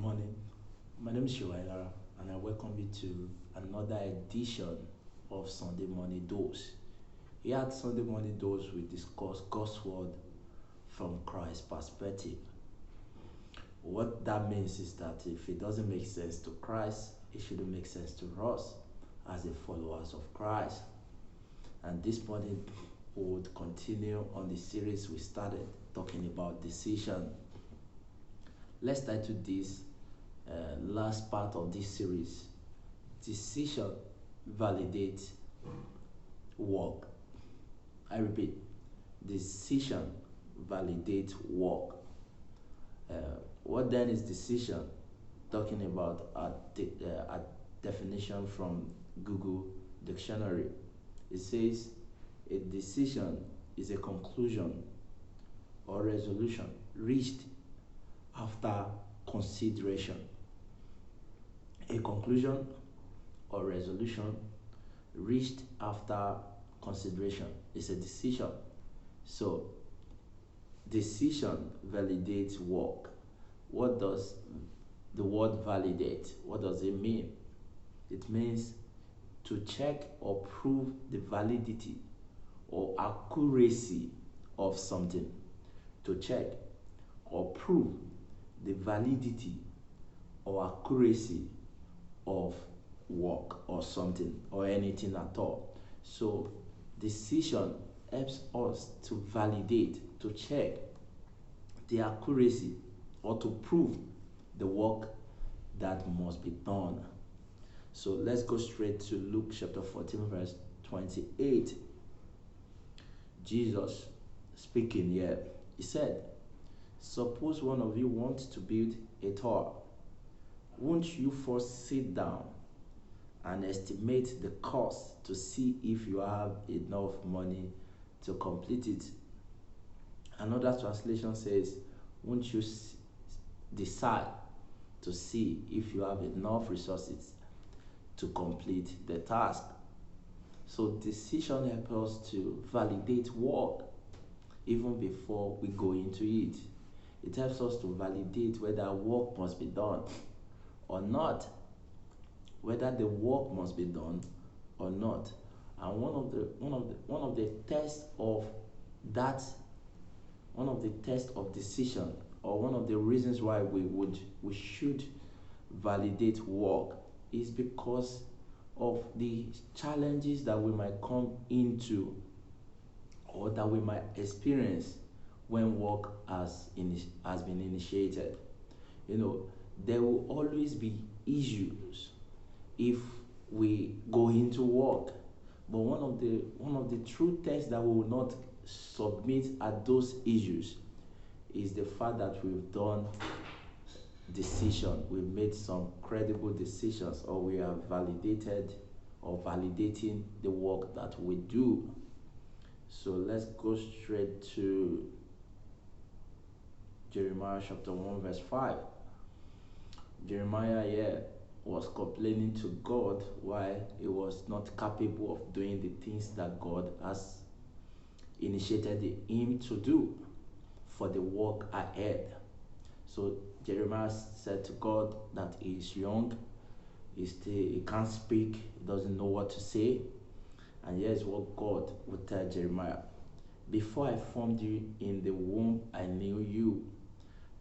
morning. My name is Shoaila, and I welcome you to another edition of Sunday Morning Dose. Here at Sunday Morning Dose, we discuss God's Word from Christ's perspective. What that means is that if it doesn't make sense to Christ, it shouldn't make sense to us as the followers of Christ. And this morning, we would continue on the series we started talking about decision. Let's title this last part of this series, Decision Validate Work. I repeat, decision validate work. What then is decision? Talking about a definition from Google Dictionary. It says a decision is a conclusion or resolution reached after consideration. A conclusion or resolution reached after consideration is a decision. So, decision validates work. What does the word validate? What does it mean? It means to check or prove the validity or accuracy of something. To check or prove the validity or accuracy of work or something or anything at all. So decision helps us to validate, to check the accuracy or to prove the work that must be done. So let's go straight to Luke chapter 14 verse 28. Jesus speaking here, he said, suppose one of you wants to build a tower. Won't you first sit down and estimate the cost to see if you have enough money to complete it? Another translation says, won't you decide to see if you have enough resources to complete the task? So decision helps us to validate work even before we go into it. It helps us to validate whether work must be done or not, whether the work must be done or not. And one of the tests of that, one of the tests of decision, or one of the reasons why we should validate work is because of the challenges that we might come into or that we might experience when work has been initiated. You know, there will always be issues if we go into work. But one of the true tests that we will not submit at those issues is the fact that we've done decision, we've made some credible decisions, or we have validated or validating the work that we do. So let's go straight to Jeremiah chapter 1 verse 5. Jeremiah here was complaining to God why he was not capable of doing the things that God has initiated him to do for the work ahead. So Jeremiah said to God that he is young, he can't speak, he doesn't know what to say. And here's what God would tell Jeremiah. Before I formed you in the womb, I knew you.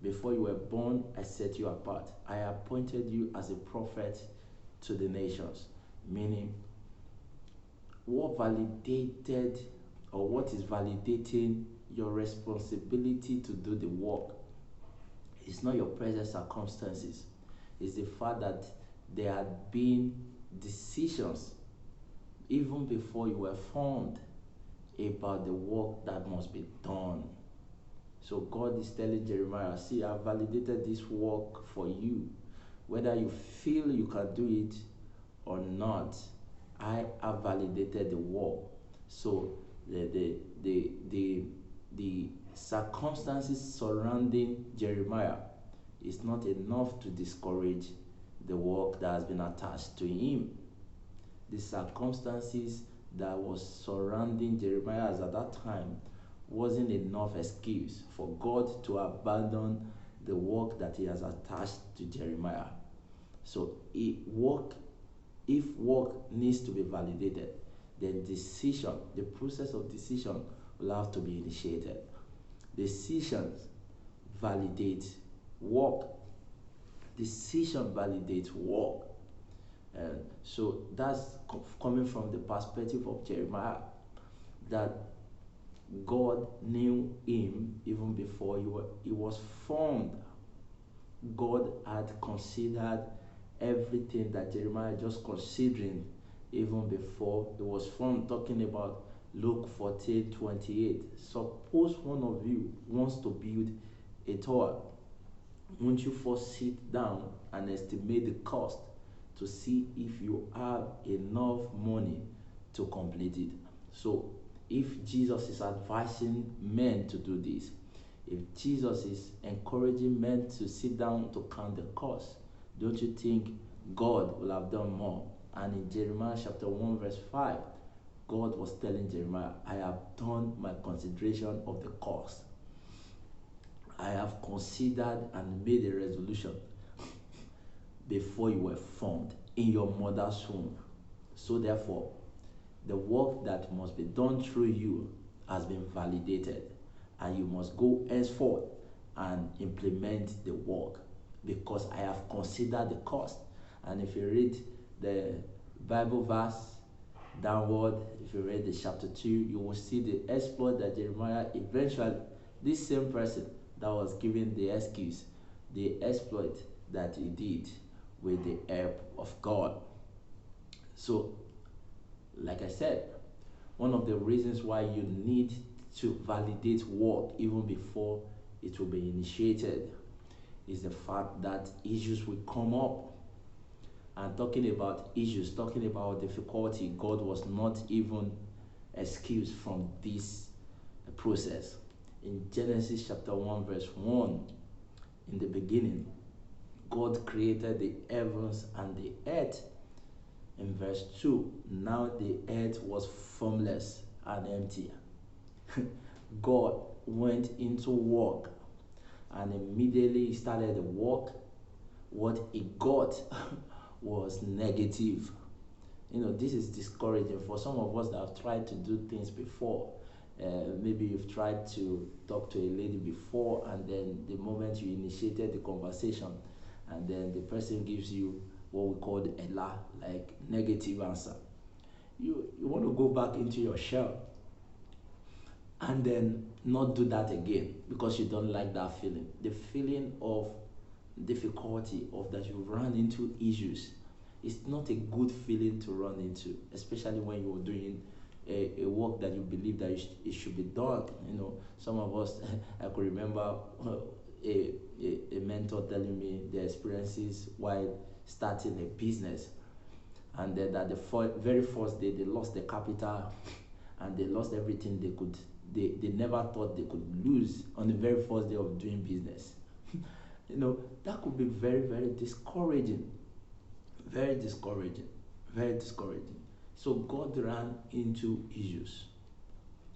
Before you were born, I set you apart. I appointed you as a prophet to the nations. Meaning, what validated or what is validating your responsibility to do the work is not your present circumstances. It's the fact that there had been decisions even before you were formed about the work that must be done. So God is telling Jeremiah, see, I've validated this work for you. Whether you feel you can do it or not, I have validated the work. So the circumstances surrounding Jeremiah is not enough to discourage the work that has been attached to him. The circumstances that was surrounding Jeremiah at that time wasn't enough excuse for God to abandon the work that he has attached to Jeremiah. So if work needs to be validated, then the process of decision will have to be initiated. Decisions validate work. Decision validates work. And so that's coming from the perspective of Jeremiah, that God knew him even before he was formed. God had considered everything that Jeremiah just considering even before he was formed, talking about Luke 14:28. Suppose one of you wants to build a tower. Won't you first sit down and estimate the cost to see if you have enough money to complete it? So if Jesus is advising men to do this, if Jesus is encouraging men to sit down to count the cost, don't you think God will have done more? And in Jeremiah chapter 1 verse 5, God was telling Jeremiah, I have done my consideration of the cost. I have considered and made a resolution before you were formed in your mother's womb. So therefore, the work that must be done through you has been validated, and you must go henceforth and implement the work, because I have considered the cost. And if you read the Bible verse downward, if you read the chapter 2, you will see the exploit that Jeremiah eventually, this same person that was given the excuse, the exploit that he did with the help of God. So, like I said, one of the reasons why you need to validate work even before it will be initiated is the fact that issues will come up. And talking about issues, talking about difficulty, God was not even excused from this process. In Genesis chapter 1 verse 1, in the beginning, God created the heavens and the earth. In verse 2, now the earth was formless and empty. God went into work, and immediately he started the work. What he got was negative. This is discouraging for some of us that have tried to do things before. Maybe you've tried to talk to a lady before, and then the moment you initiated the conversation, and then the person gives you what we call the ELA, like negative answer. You want to go back into your shell and then not do that again, because you don't like that feeling. The feeling of difficulty, of that you run into issues, it's not a good feeling to run into, especially when you're doing a work that you believe that it should be done. Some of us, I could remember a mentor telling me their experiences while starting a business, and then that the very first day they lost the capital and they lost everything they never thought they could lose on the very first day of doing business. That could be very, very discouraging. Very discouraging. Very discouraging. So God ran into issues.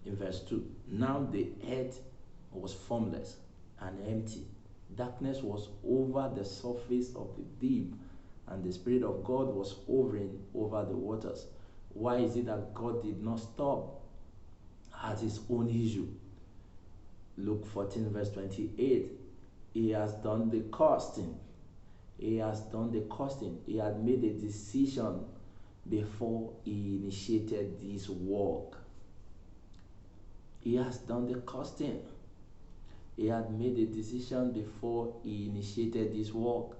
In verse 2, now the earth was formless and empty. Darkness was over the surface of the deep, and the Spirit of God was hovering over the waters. Why is it that God did not stop at his own issue? Luke 14 verse 28, he has done the costing. He has done the costing. He had made a decision before he initiated this work. He has done the costing. He had made a decision before he initiated this work.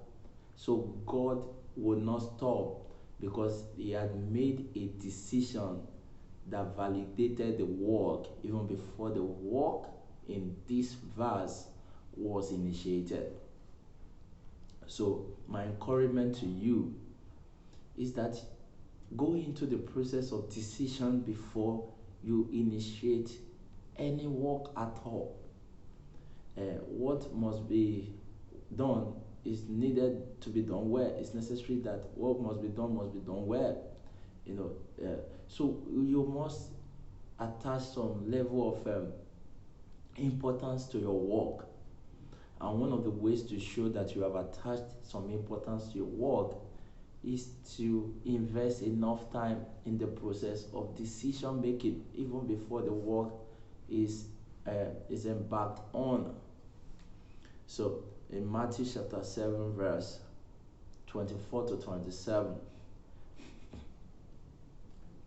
So God would not stop, because he had made a decision that validated the work even before the work in this verse was initiated. So my encouragement to you is that go into the process of decision before you initiate any work at all. What must be done is needed to be done well. It's necessary that what must be done well. So you must attach some level of importance to your work. And one of the ways to show that you have attached some importance to your work is to invest enough time in the process of decision making even before the work is embarked on. So in Matthew chapter 7 verse 24 to 27,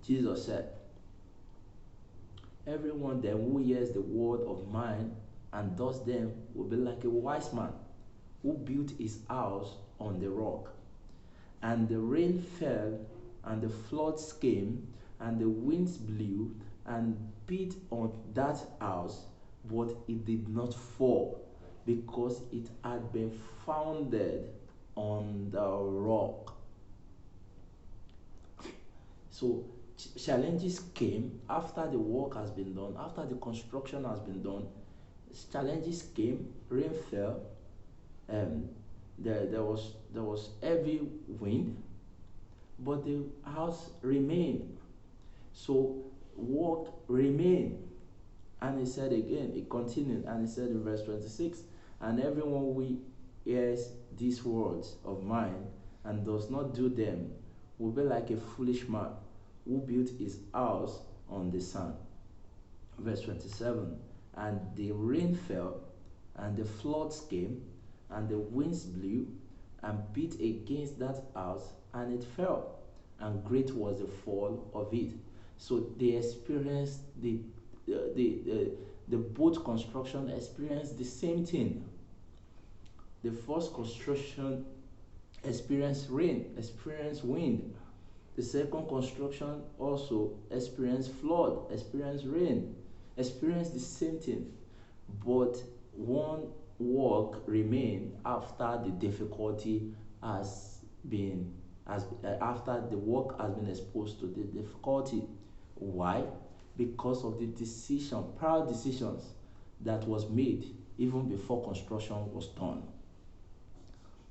Jesus said, "Everyone then who hears the word of mine and does them will be like a wise man who built his house on the rock. And the rain fell, and the floods came, and the winds blew and beat on that house, but it did not fall, because it had been founded on the rock." So challenges came after the work has been done, after the construction has been done. Challenges came, rain fell, there was heavy wind, but the house remained. So work remained. And he said again, it continued, and he said in verse 26, "And everyone who hears these words of mine and does not do them will be like a foolish man who built his house on the sand." Verse 27, "And the rain fell, and the floods came, and the winds blew and beat against that house, and it fell, and great was the fall of it." So they experienced the boat construction experienced the same thing. The first construction experienced rain, experienced wind. The second construction also experienced flood, experienced rain, experienced the same thing. But one work remained after the difficulty after the work has been exposed to the difficulty. Why? Because of the prior decisions that was made even before construction was done.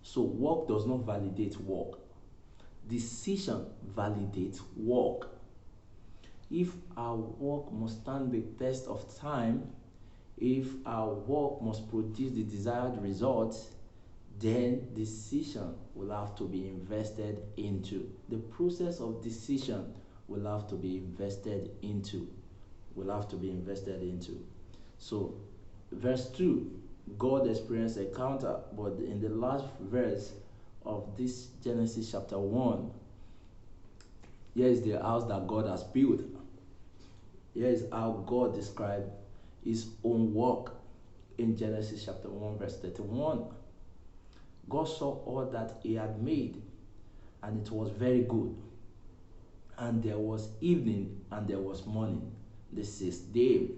So work does not validate work. Decision validates work. If our work must stand the test of time, if our work must produce the desired results, then decision will have to be invested into. The process of decision will have to be invested into. So, verse 2, God experienced a counter, but in the last verse of this Genesis chapter 1, here is the house that God has built. Here is how God described his own work in Genesis chapter 1 verse 31. God saw all that he had made, and it was very good. And there was evening and there was morning, the sixth day.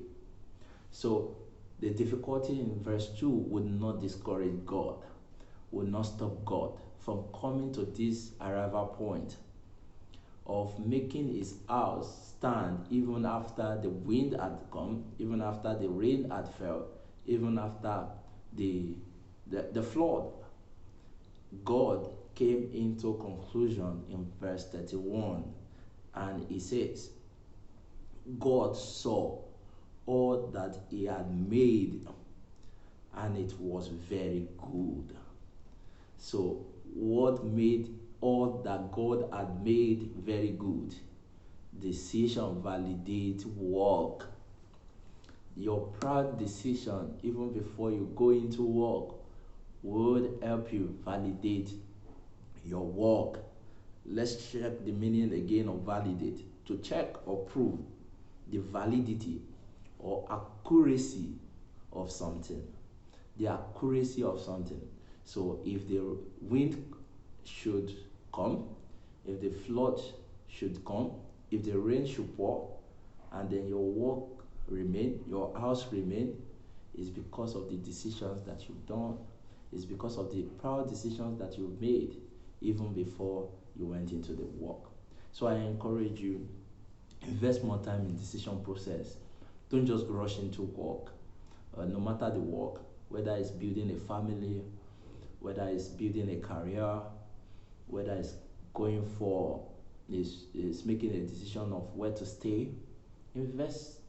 So the difficulty in verse 2 would not discourage God, would not stop God from coming to this arrival point of making his house stand even after the wind had come, even after the rain had fell, even after the flood. God came into conclusion in verse 31, and he says, God saw all that he had made, and it was very good. So what made all that God had made very good? Decision validates work. Your proud decision, even before you go into work, would help you validate your work. Let's check the meaning again of validate. To check or prove the validity or accuracy of something. The accuracy of something. So if the wind should come, if the flood should come, if the rain should pour, and then your work remain, your house remain, is because of the decisions that you've done. It's because of the proud decisions that you've made even before you went into the work. So I encourage you, invest more time in decision process. Don't just rush into work. No matter the work, whether it's building a family, whether it's building a career, whether it's going for, is making a decision of where to stay, invest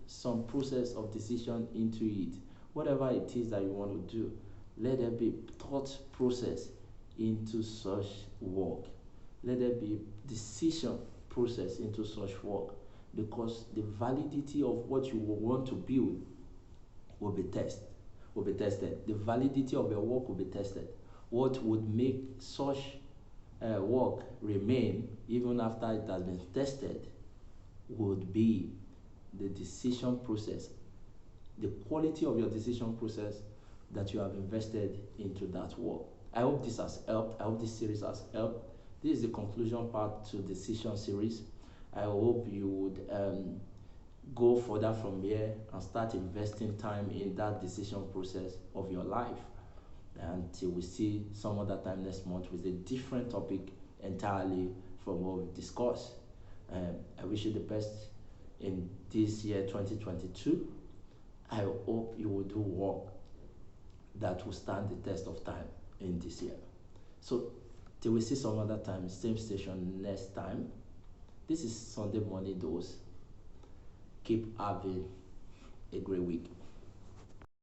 some process of decision into it. whatever it is that you want to do, let there be thought process into such work. Let there be decision process into such work, because the validity of what you will want to build will be tested. The validity of your work will be tested. What would make such work remain even after it has been tested would be the decision process, the quality of your decision process that you have invested into that work. I hope this has helped. I hope this series has helped. This is the conclusion part to decision series. I hope you would go further from here and start investing time in that decision process of your life. Until we see some other time next month with a different topic entirely from what we've discussed. I wish you the best in this year 2022. I hope you will do work that will stand the test of time in this year. So till we see some other time, same station next time. This is Sunday Morning Dose. Keep having a great week.